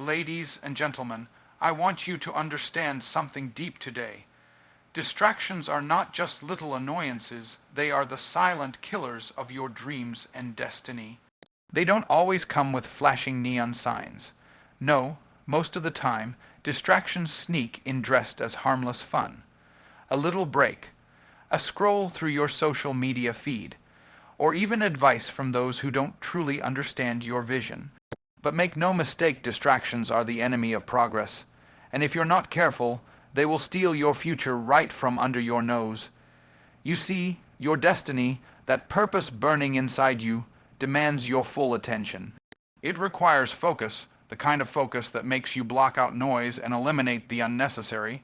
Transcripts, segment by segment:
Ladies and gentlemen, I want you to understand something deep today. Distractions are not just little annoyances, they are the silent killers of your dreams and destiny. They don't always come with flashing neon signs. No, most of the time, distractions sneak in dressed as harmless fun. A little break, a scroll through your social media feed, or even advice from those who don't truly understand your vision. But make no mistake, distractions are the enemy of progress, and if you're not careful, they will steal your future right from under your nose. You see, your destiny, that purpose burning inside you, demands your full attention. It requires focus, the kind of focus that makes you block out noise and eliminate the unnecessary.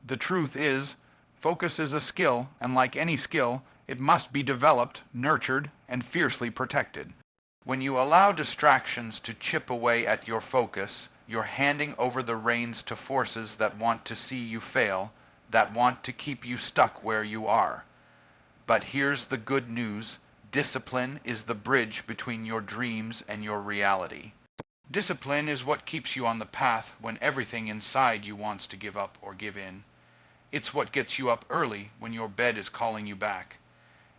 The truth is, focus is a skill, and like any skill, it must be developed, nurtured, and fiercely protected. When you allow distractions to chip away at your focus, you're handing over the reins to forces that want to see you fail, that want to keep you stuck where you are. But here's the good news. Discipline is the bridge between your dreams and your reality. Discipline is what keeps you on the path when everything inside you wants to give up or give in. It's what gets you up early when your bed is calling you back.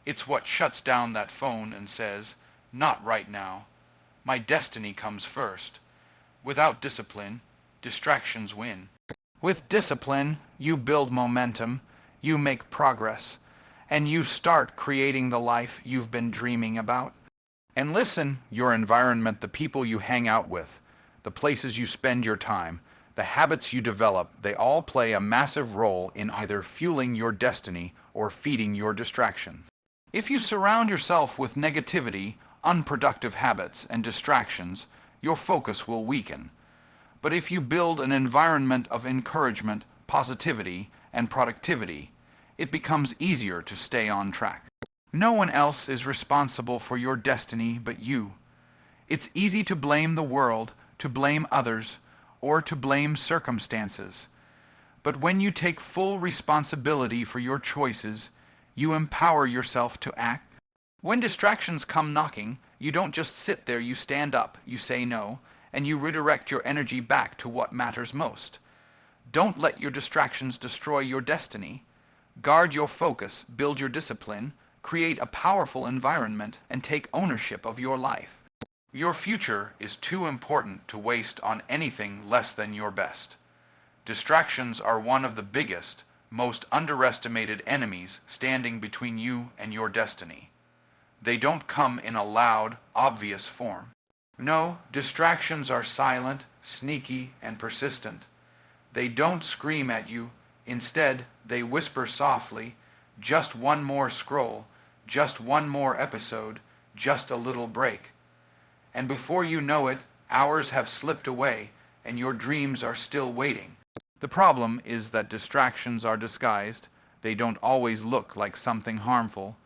It's what shuts down that phone and says, "Not right now. My destiny comes first." Without discipline, distractions win. With discipline, you build momentum, you make progress, and you start creating the life you've been dreaming about. And listen, your environment, the people you hang out with, the places you spend your time, the habits you develop, they all play a massive role in either fueling your destiny or feeding your distraction. If you surround yourself with negativity, unproductive habits, and distractions, your focus will weaken. But if you build an environment of encouragement, positivity, and productivity, it becomes easier to stay on track. No one else is responsible for your destiny but you. It's easy to blame the world, to blame others, or to blame circumstances. But when you take full responsibility for your choices, you empower yourself to act. When distractions come knocking, you don't just sit there, you stand up, you say no, and you redirect your energy back to what matters most. Don't let your distractions destroy your destiny. Guard your focus, build your discipline, create a powerful environment, and take ownership of your life. Your future is too important to waste on anything less than your best. Distractions are one of the biggest, most underestimated enemies standing between you and your destiny. They don't come in a loud, obvious form. No, distractions are silent, sneaky, and persistent. They don't scream at you. Instead, they whisper softly, "Just one more scroll, just one more episode, just a little break." And before you know it, hours have slipped away, and your dreams are still waiting. The problem is that distractions are disguised. They don't always look like something harmful.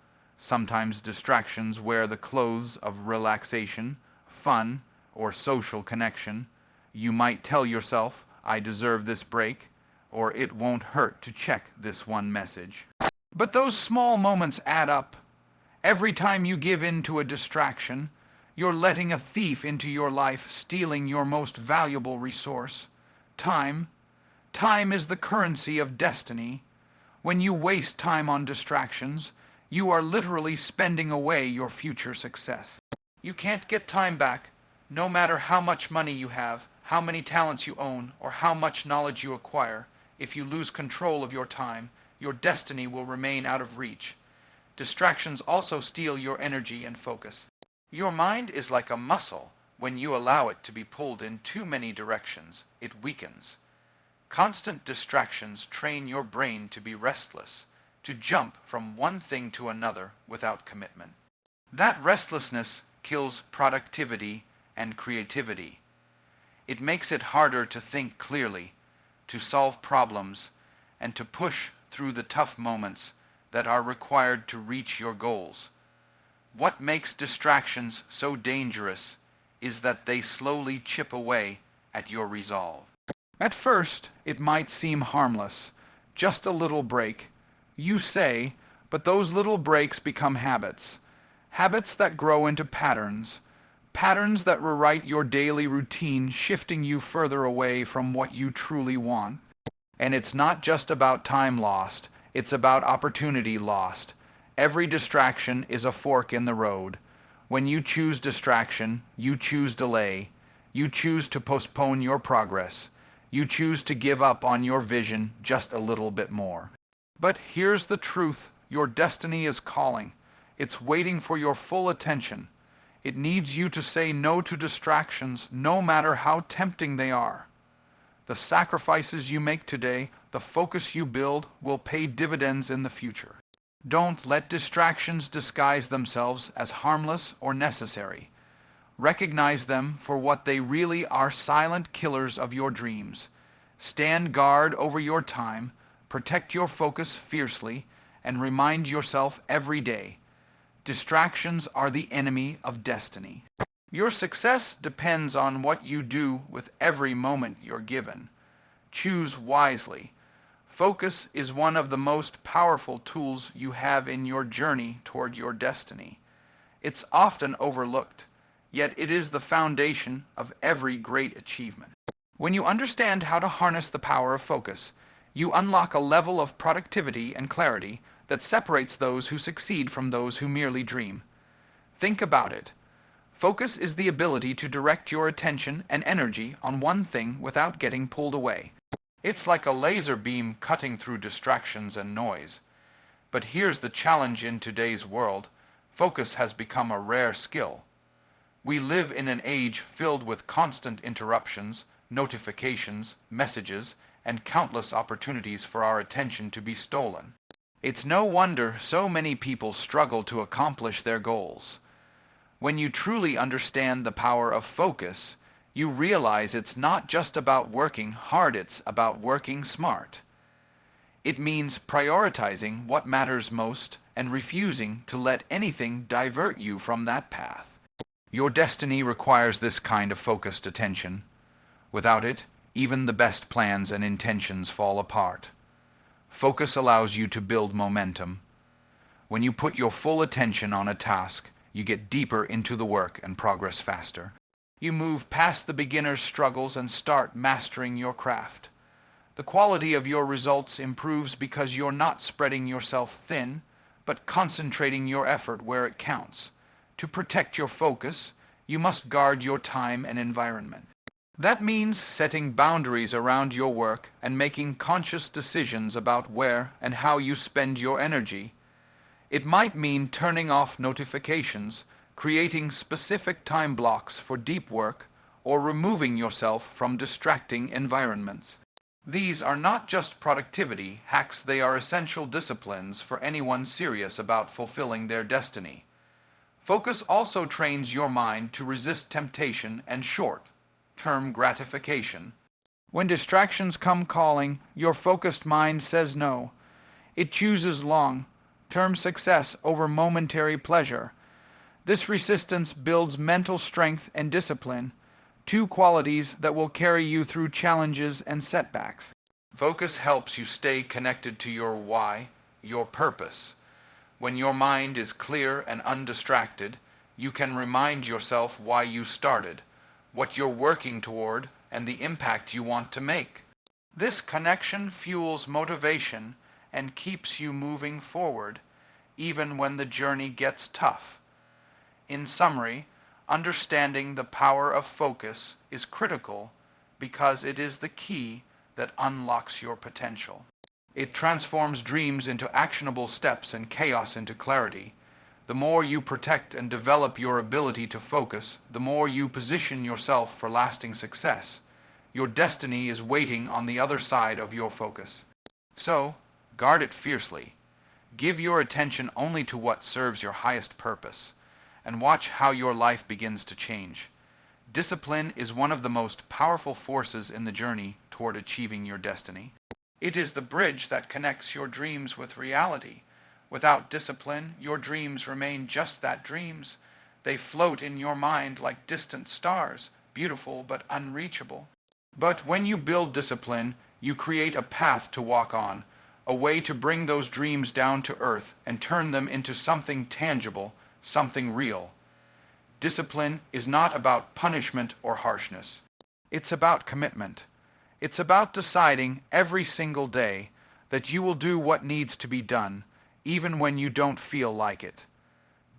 Sometimes distractions wear the clothes of relaxation, fun, or social connection. You might tell yourself, "I deserve this break," or "It won't hurt to check this one message." But those small moments add up. Every time you give in to a distraction, you're letting a thief into your life, stealing your most valuable resource, time. Time is the currency of destiny. When you waste time on distractions, you are literally spending away your future success. You can't get time back, no matter how much money you have, how many talents you own, or how much knowledge you acquire. If you lose control of your time, your destiny will remain out of reach. Distractions also steal your energy and focus. Your mind is like a muscle. When you allow it to be pulled in too many directions, it weakens. Constant distractions train your brain to be restless, to jump from one thing to another without commitment. That restlessness kills productivity and creativity. It makes it harder to think clearly, to solve problems, and to push through the tough moments that are required to reach your goals. What makes distractions so dangerous is that they slowly chip away at your resolve. At first, it might seem harmless, just a little break, you say, but those little breaks become habits. Habits that grow into patterns. Patterns that rewrite your daily routine, shifting you further away from what you truly want. And it's not just about time lost, it's about opportunity lost. Every distraction is a fork in the road. When you choose distraction, you choose delay. You choose to postpone your progress. You choose to give up on your vision just a little bit more. But here's the truth. Your destiny is calling. It's waiting for your full attention. It needs you to say no to distractions, no matter how tempting they are. The sacrifices you make today, the focus you build, will pay dividends in the future. Don't let distractions disguise themselves as harmless or necessary. Recognize them for what they really are: silent killers of your dreams. Stand guard over your time, protect your focus fiercely, and remind yourself every day: distractions are the enemy of destiny. Your success depends on what you do with every moment you're given. Choose wisely. Focus is one of the most powerful tools you have in your journey toward your destiny. It's often overlooked, yet it is the foundation of every great achievement. When you understand how to harness the power of focus, you unlock a level of productivity and clarity that separates those who succeed from those who merely dream. Think about it. Focus is the ability to direct your attention and energy on one thing without getting pulled away. It's like a laser beam cutting through distractions and noise. But here's the challenge: in today's world, focus has become a rare skill. We live in an age filled with constant interruptions, notifications, messages, and countless opportunities for our attention to be stolen. It's no wonder so many people struggle to accomplish their goals. When you truly understand the power of focus, you realize it's not just about working hard, it's about working smart. It means prioritizing what matters most and refusing to let anything divert you from that path. Your destiny requires this kind of focused attention. Without it, even the best plans and intentions fall apart. Focus allows you to build momentum. When you put your full attention on a task, you get deeper into the work and progress faster. You move past the beginner's struggles and start mastering your craft. The quality of your results improves because you're not spreading yourself thin, but concentrating your effort where it counts. To protect your focus, you must guard your time and environment. That means setting boundaries around your work and making conscious decisions about where and how you spend your energy. It might mean turning off notifications, creating specific time blocks for deep work, or removing yourself from distracting environments. These are not just productivity hacks, they are essential disciplines for anyone serious about fulfilling their destiny. Focus also trains your mind to resist temptation and short-term gratification. When distractions come calling, your focused mind says no. It chooses long-term success over momentary pleasure. This resistance builds mental strength and discipline, two qualities that will carry you through challenges and setbacks. Focus helps you stay connected to your why, your purpose. When your mind is clear and undistracted, you can remind yourself why you started, what you're working toward, and the impact you want to make. This connection fuels motivation and keeps you moving forward, even when the journey gets tough. In summary, understanding the power of focus is critical because it is the key that unlocks your potential. It transforms dreams into actionable steps and chaos into clarity. The more you protect and develop your ability to focus, the more you position yourself for lasting success. Your destiny is waiting on the other side of your focus. So, guard it fiercely. Give your attention only to what serves your highest purpose, and watch how your life begins to change. Discipline is one of the most powerful forces in the journey toward achieving your destiny. It is the bridge that connects your dreams with reality. Without discipline, your dreams remain just that, dreams. They float in your mind like distant stars, beautiful but unreachable. But when you build discipline, you create a path to walk on, a way to bring those dreams down to earth and turn them into something tangible, something real. Discipline is not about punishment or harshness. It's about commitment. It's about deciding every single day that you will do what needs to be done, even when you don't feel like it.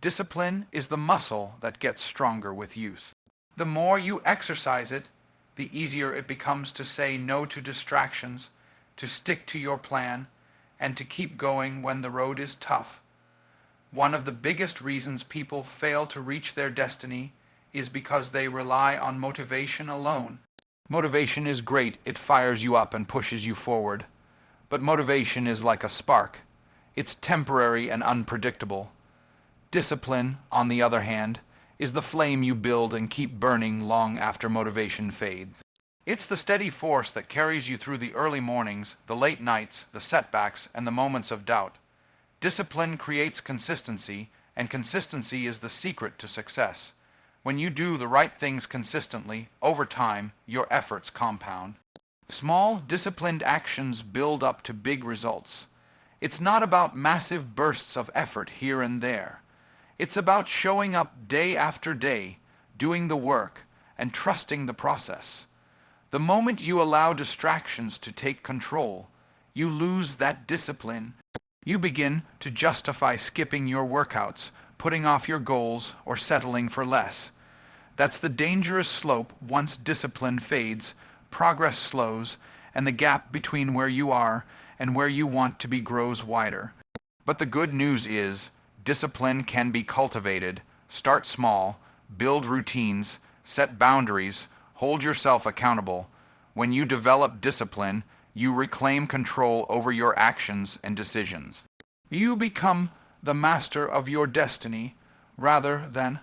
Discipline is the muscle that gets stronger with use. The more you exercise it, the easier it becomes to say no to distractions, to stick to your plan, and to keep going when the road is tough. One of the biggest reasons people fail to reach their destiny is because they rely on motivation alone. Motivation is great, it fires you up and pushes you forward. But motivation is like a spark. It's temporary and unpredictable. Discipline, on the other hand, is the flame you build and keep burning long after motivation fades. It's the steady force that carries you through the early mornings, the late nights, the setbacks, and the moments of doubt. Discipline creates consistency, and consistency is the secret to success. When you do the right things consistently, over time, your efforts compound. Small, disciplined actions build up to big results. It's not about massive bursts of effort here and there. It's about showing up day after day, doing the work, and trusting the process. The moment you allow distractions to take control, you lose that discipline. You begin to justify skipping your workouts, putting off your goals, or settling for less. That's the dangerous slope. Once discipline fades, progress slows, and the gap between where you are and where you want to be grows wider. But the good news is, discipline can be cultivated. Start small, build routines, set boundaries, hold yourself accountable. When you develop discipline, you reclaim control over your actions and decisions. You become the master of your destiny rather than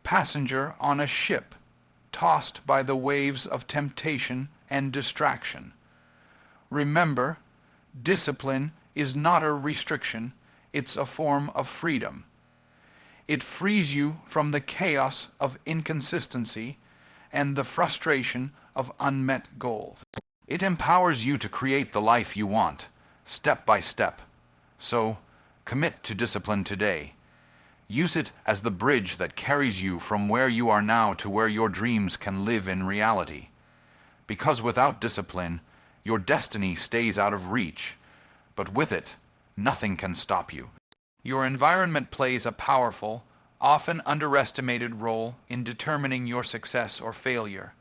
passenger on a ship, tossed by the waves of temptation and distraction. Remember, discipline is not a restriction, it's a form of freedom. It frees you from the chaos of inconsistency and the frustration of unmet goals. It empowers you to create the life you want, step by step. So, commit to discipline today. Use it as the bridge that carries you from where you are now to where your dreams can live in reality. Because without discipline, your destiny stays out of reach, but with it, nothing can stop you. Your environment plays a powerful, often underestimated role in determining your success or failure.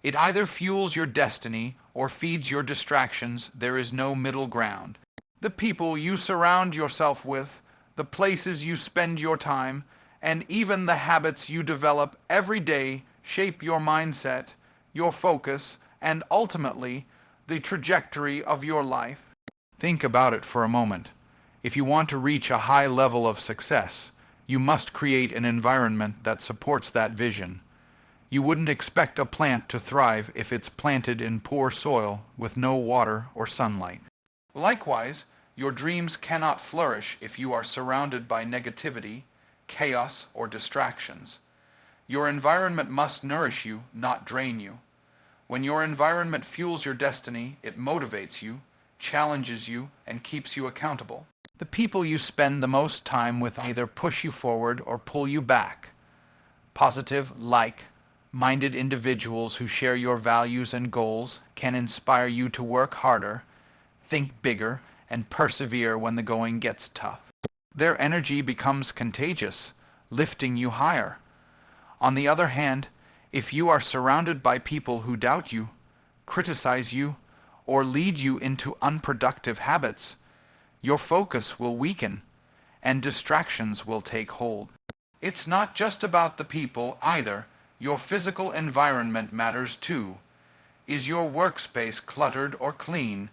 It either fuels your destiny or feeds your distractions. There is no middle ground. The people you surround yourself with, the places you spend your time, and even the habits you develop every day shape your mindset, your focus, and ultimately the trajectory of your life. Think about it for a moment. If you want to reach a high level of success, you must create an environment that supports that vision. You wouldn't expect a plant to thrive if it's planted in poor soil with no water or sunlight. Likewise, your dreams cannot flourish if you are surrounded by negativity, chaos, or distractions. Your environment must nourish you, not drain you. When your environment fuels your destiny, it motivates you, challenges you, and keeps you accountable. The people you spend the most time with either push you forward or pull you back. Positive, like-minded individuals who share your values and goals can inspire you to work harder, think bigger, and persevere when the going gets tough. Their energy becomes contagious, lifting you higher. On the other hand, if you are surrounded by people who doubt you, criticize you, or lead you into unproductive habits, your focus will weaken, and distractions will take hold. It's not just about the people either. Your physical environment matters too. Is your workspace cluttered or clean?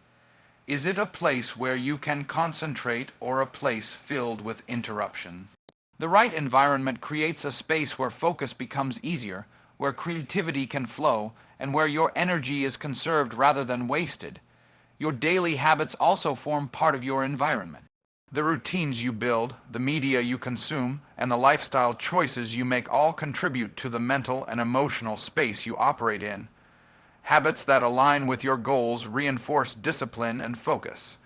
Is it a place where you can concentrate or a place filled with interruptions? The right environment creates a space where focus becomes easier, where creativity can flow, and where your energy is conserved rather than wasted. Your daily habits also form part of your environment. The routines you build, the media you consume, and the lifestyle choices you make all contribute to the mental and emotional space you operate in. Habits that align with your goals reinforce discipline and focus.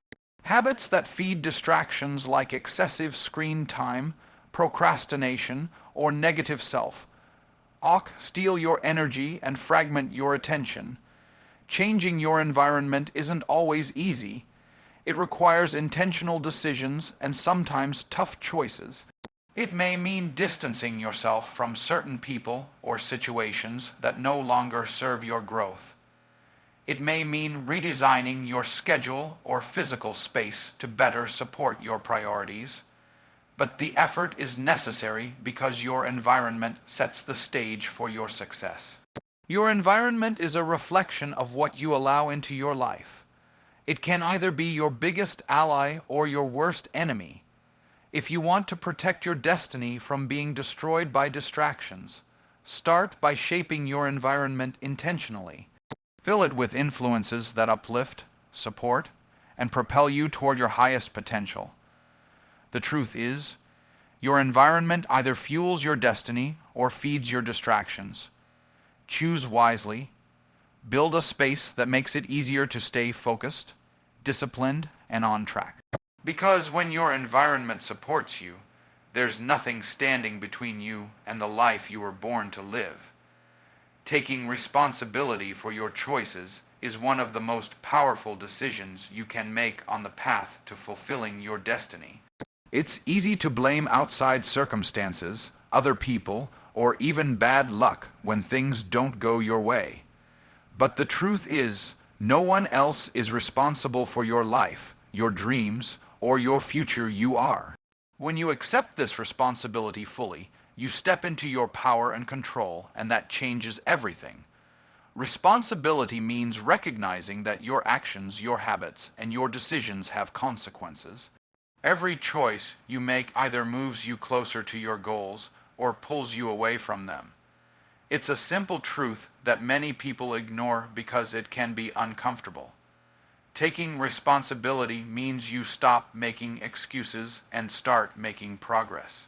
Habits that feed distractions like excessive screen time, procrastination, or negative self steal your energy and fragment your attention. Changing your environment isn't always easy. It requires intentional decisions and sometimes tough choices. It may mean distancing yourself from certain people or situations that no longer serve your growth. It may mean redesigning your schedule or physical space to better support your priorities. But the effort is necessary because your environment sets the stage for your success. Your environment is a reflection of what you allow into your life. It can either be your biggest ally or your worst enemy. If you want to protect your destiny from being destroyed by distractions, start by shaping your environment intentionally. Fill it with influences that uplift, support, and propel you toward your highest potential. The truth is, your environment either fuels your destiny or feeds your distractions. Choose wisely. Build a space that makes it easier to stay focused, disciplined, and on track. Because when your environment supports you, there's nothing standing between you and the life you were born to live. Taking responsibility for your choices is one of the most powerful decisions you can make on the path to fulfilling your destiny. It's easy to blame outside circumstances, other people, or even bad luck when things don't go your way. But the truth is, no one else is responsible for your life, your dreams, or your future. You are. When you accept this responsibility fully, you step into your power and control, and that changes everything. Responsibility means recognizing that your actions, your habits, and your decisions have consequences. Every choice you make either moves you closer to your goals or pulls you away from them. It's a simple truth that many people ignore because it can be uncomfortable. Taking responsibility means you stop making excuses and start making progress.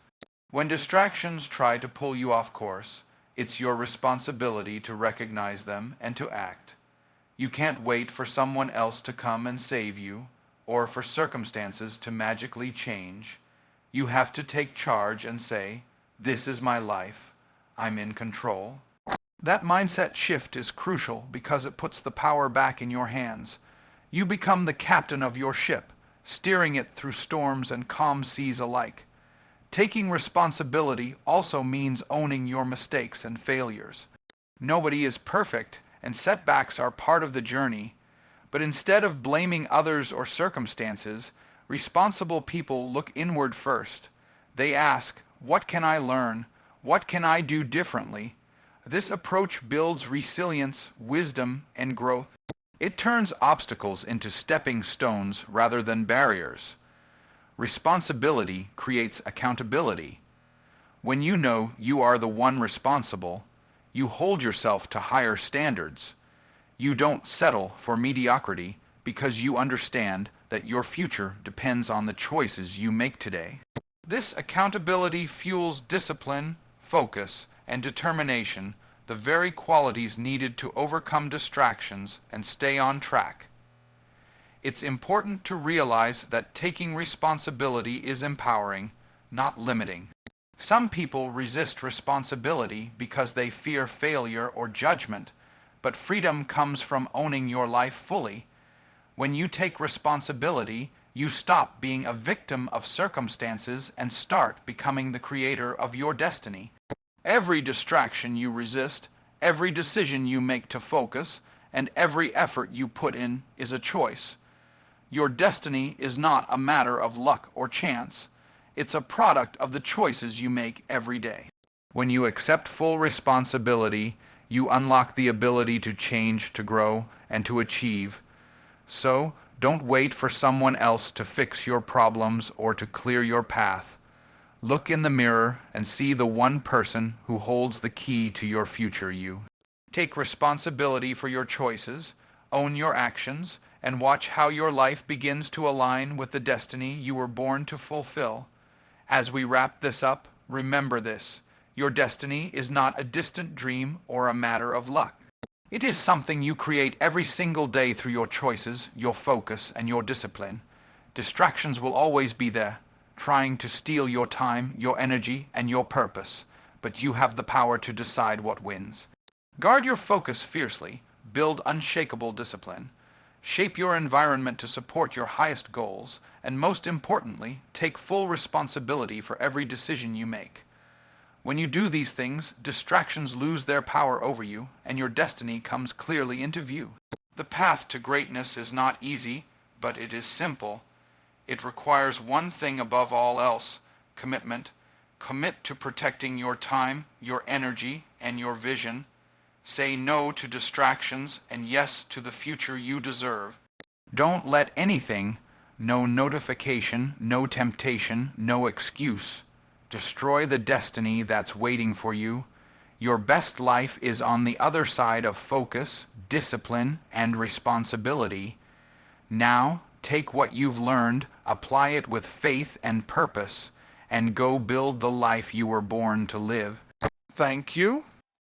When distractions try to pull you off course, it's your responsibility to recognize them and to act. You can't wait for someone else to come and save you, or for circumstances to magically change. You have to take charge and say, "This is my life. I'm in control." That mindset shift is crucial because it puts the power back in your hands. You become the captain of your ship, steering it through storms and calm seas alike. Taking responsibility also means owning your mistakes and failures. Nobody is perfect, and setbacks are part of the journey. But instead of blaming others or circumstances, responsible people look inward first. They ask, "What can I learn? What can I do differently?" This approach builds resilience, wisdom, and growth. It turns obstacles into stepping stones rather than barriers. Responsibility creates accountability. When you know you are the one responsible, you hold yourself to higher standards. You don't settle for mediocrity because you understand that your future depends on the choices you make today. This accountability fuels discipline, focus, and determination, the very qualities needed to overcome distractions and stay on track. It's important to realize that taking responsibility is empowering, not limiting. Some people resist responsibility because they fear failure or judgment, but freedom comes from owning your life fully. When you take responsibility, you stop being a victim of circumstances and start becoming the creator of your destiny. Every distraction you resist, every decision you make to focus, and every effort you put in is a choice. Your destiny is not a matter of luck or chance. It's a product of the choices you make every day. When you accept full responsibility, you unlock the ability to change, to grow, and to achieve. So, don't wait for someone else to fix your problems or to clear your path. Look in the mirror and see the one person who holds the key to your future you. Take responsibility for your choices, own your actions, and watch how your life begins to align with the destiny you were born to fulfill. As we wrap this up, remember this: your destiny is not a distant dream or a matter of luck. It is something you create every single day through your choices, your focus, and your discipline. Distractions will always be there, trying to steal your time, your energy, and your purpose. but you have the power to decide what wins. Guard your focus fiercely, build unshakable discipline, shape your environment to support your highest goals, and most importantly, take full responsibility for every decision you make. When you do these things, distractions lose their power over you, and your destiny comes clearly into view. The path to greatness is not easy, but it is simple. It requires one thing above all else: commitment. Commit to protecting your time, your energy, and your vision. Say no to distractions and yes to the future you deserve. Don't let anything, no notification, no temptation, no excuse, destroy the destiny that's waiting for you. Your best life is on the other side of focus, discipline, and responsibility. Now, take what you've learned, apply it with faith and purpose, and go build the life you were born to live. Thank you.